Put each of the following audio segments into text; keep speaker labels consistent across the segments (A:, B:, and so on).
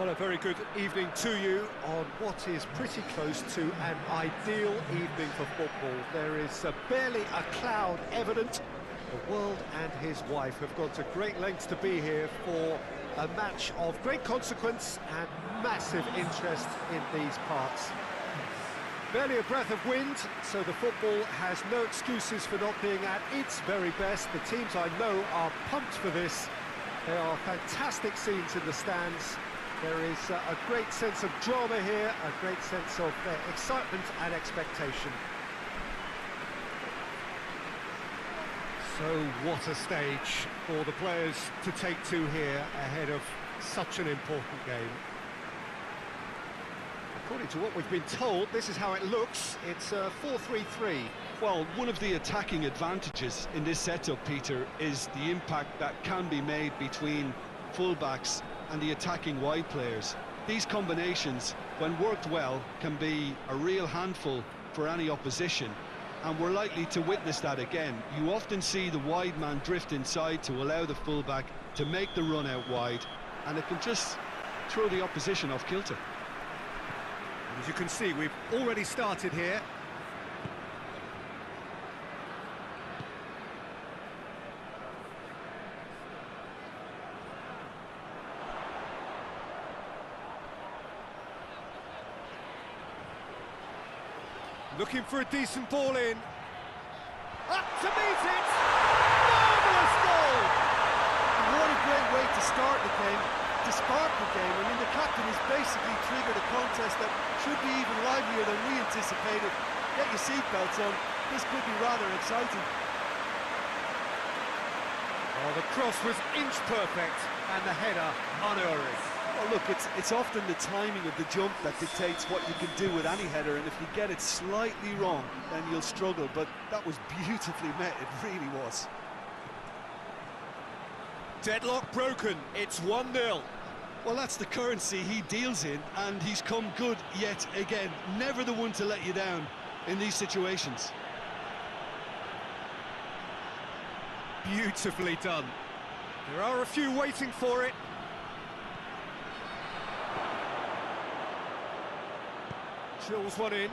A: Well, a very good evening to you on what is pretty close to an ideal evening for football. There is barely a cloud evident. The world and his wife have gone to great lengths to be here for a match of great consequence and massive interest in these parts. Barely a breath of wind, so the football has no excuses for not being at its very best. The teams I know are pumped for this. There are fantastic scenes in the stands. There is a great sense of drama here, a great sense of excitement and expectation. So what a stage for the players to take to here ahead of such an important game. According to what we've been told, this is how it looks. It's 4-3-3.
B: Well, one of the attacking advantages in this setup, Peter, is the impact that can be made between fullbacks and the attacking wide players. These combinations, when worked well, can be a real handful for any opposition, and we're likely to witness that again. You often see the wide man drift inside to allow the fullback to make the run out wide, and it can just throw the opposition off kilter.
A: As you can see, we've already started here. Looking for a decent ball in. Up to meet it! Marvellous goal!
C: What a great way to start the game, to spark the game. I mean, the captain has basically triggered a contest that should be even livelier than we anticipated. Get your seatbelts on, this could be rather exciting.
A: Oh, the cross was inch perfect, and the header unerring.
C: Well, look, it's often the timing of the jump that dictates what you can do with any header, and if you get it slightly wrong, then you'll struggle. But that was beautifully met, it really was.
A: Deadlock broken, it's 1-0.
B: Well, that's the currency he deals in, and he's come good yet again. Never the one to let you down in these situations.
A: Beautifully done. There are a few waiting for it. Drills one in.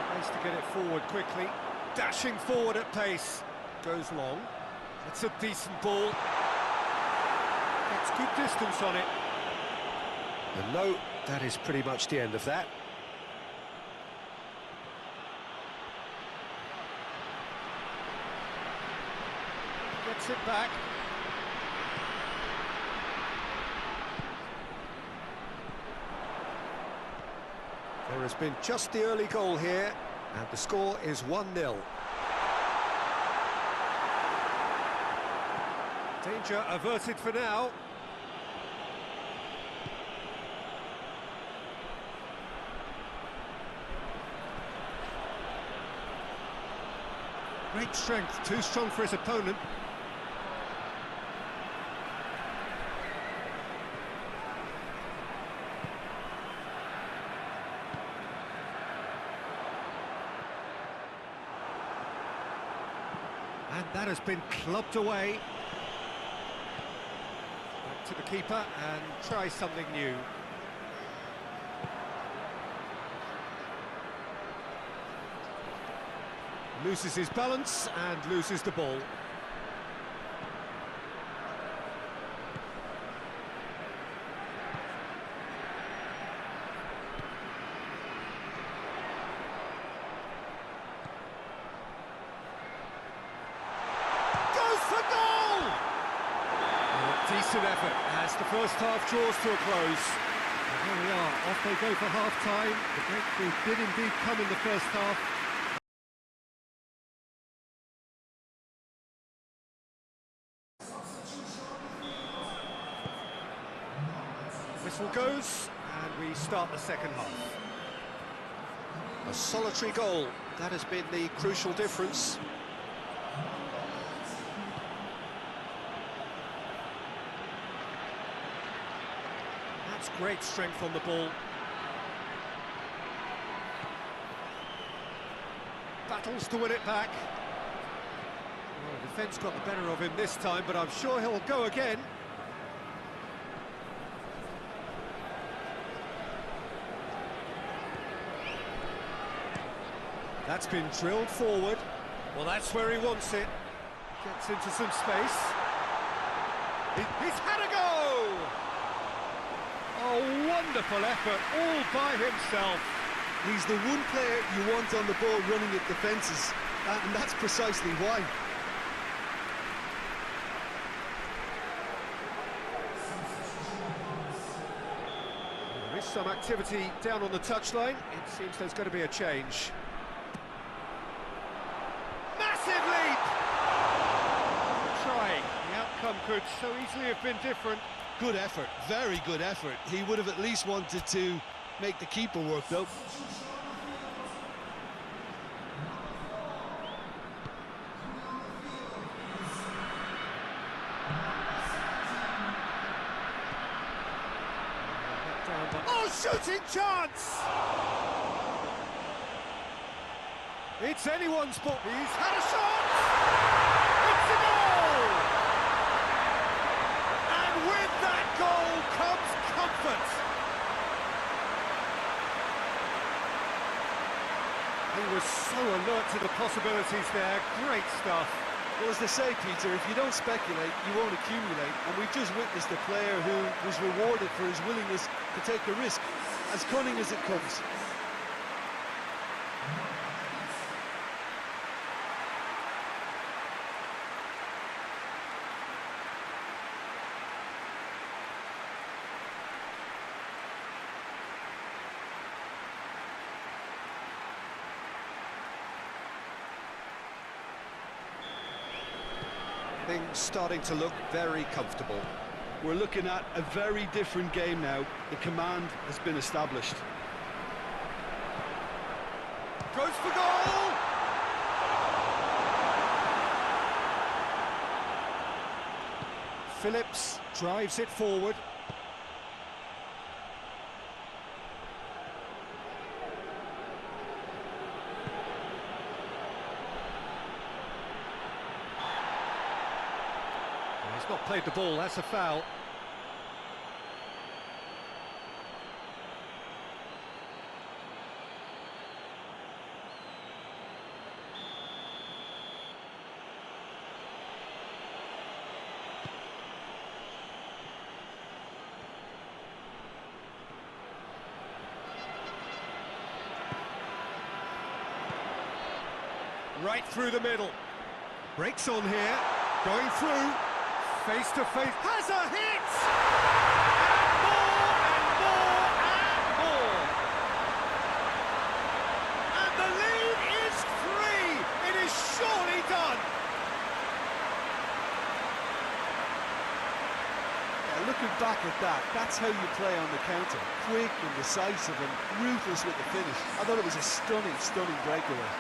A: Tries to get it forward quickly. Dashing forward at pace. Goes long. It's a decent ball. Gets good distance on it. And no, that is pretty much the end of that. Gets it back. There has been just the early goal here, and the score is 1-0. Danger averted for now. Great strength, too strong for his opponent. And that has been clubbed away. Back to the keeper and try something new. Loses his balance and loses the ball. Decent effort as the first half draws to a close. And here we are, off they go for half-time. The breakthrough did indeed come in the first half. Whistle goes, and we start the second half. A solitary goal, that has been the crucial difference. That's great strength on the ball. Battles to win it back. Well, the defence got the better of him this time, but I'm sure he'll go again. That's been drilled forward. Well, that's where he wants it. Gets into some space. He's had a go! Oh, wonderful effort, all by himself.
B: He's the one player you want on the ball running at defences, and that's precisely why.
A: There is some activity down on the touchline. It seems there's going to be a change. Massive leap! Trying. The outcome could so easily have been different.
B: Good effort, very good effort. He would have at least wanted to make the keeper work, though.
A: Oh, shooting chance! It's anyone's ball. He's had a shot! It's a goal! And with that goal comes comfort. He was so alert to the possibilities there. Great stuff.
B: Well, as they say, Peter, if you don't speculate, you won't accumulate. And we've just witnessed a player who was rewarded for his willingness to take the risk, as cunning as it comes.
A: Things starting to look very comfortable.
B: We're looking at a very different game now. The command has been established.
A: Goes for goal! Phillips drives it forward. He's not played the ball, that's a foul. Right through the middle. Breaks on here, going through. Face to face, has a hit! And more, and more, and more! And the lead is 3! It is surely done!
B: Yeah, looking back at that, that's how you play on the counter. Quick and decisive and ruthless with the finish. I thought it was a stunning, stunning breakaway.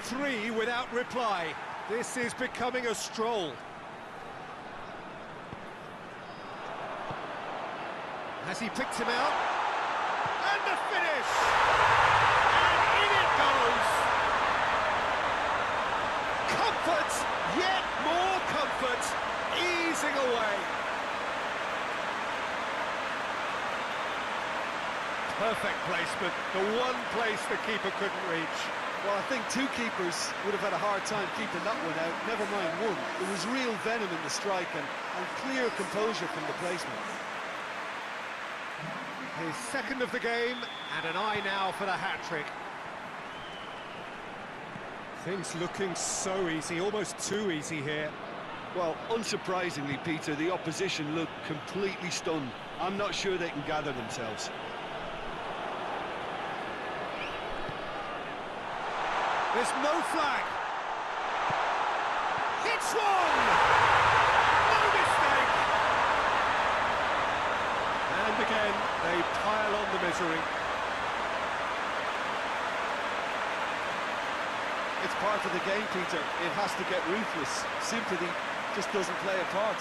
A: Three without reply. This is becoming a stroll. Has he picked him out? And the finish! And in it goes! Comfort, yet more comfort, easing away. Perfect placement, the one place the keeper couldn't reach.
B: Well, I think two keepers would have had a hard time keeping that one out, never mind one. There was real venom in the strike and clear composure from the placement.
A: His second of the game, and an eye now for the hat-trick. Things looking so easy, almost too easy here.
B: Well, unsurprisingly, Peter, the opposition look completely stunned. I'm not sure they can gather themselves.
A: There's no flag. Hits one! No mistake! And again, they pile on the misery.
B: It's part of the game, Peter. It has to get ruthless. Sympathy just doesn't play a part.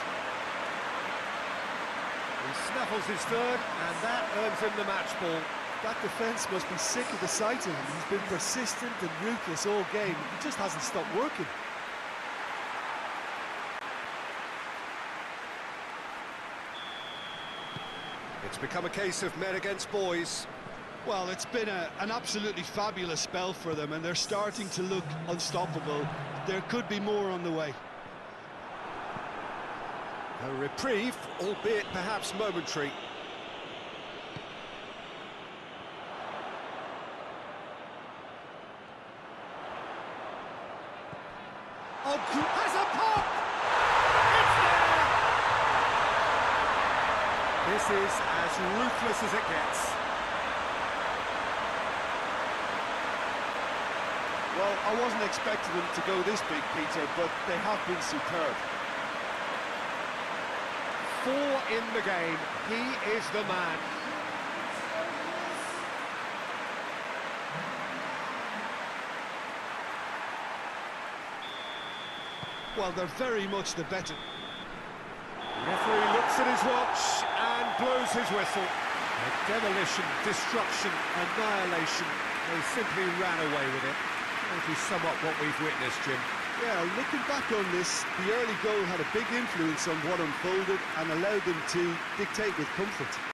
A: He snaffles his third, and that earns him the match ball.
B: That defence must be sick of the sight of him. He's been persistent and ruthless all game. He just hasn't stopped working.
A: It's become a case of men against boys.
B: Well, it's been an absolutely fabulous spell for them, and they're starting to look unstoppable. There could be more on the way.
A: A reprieve, albeit perhaps momentary. Oh, has a pop! It's there! This is as ruthless as it gets.
C: Well, I wasn't expecting them to go this big, Peter, but they have been superb.
A: 4 in the game. He is the man.
B: Well, they're very much the better.
A: Referee looks at his watch and blows his whistle. Demolition, destruction, annihilation. They simply ran away with it. That is somewhat what we've witnessed, Jim.
B: Yeah, looking back on this, the early goal had a big influence on what unfolded and allowed them to dictate with comfort.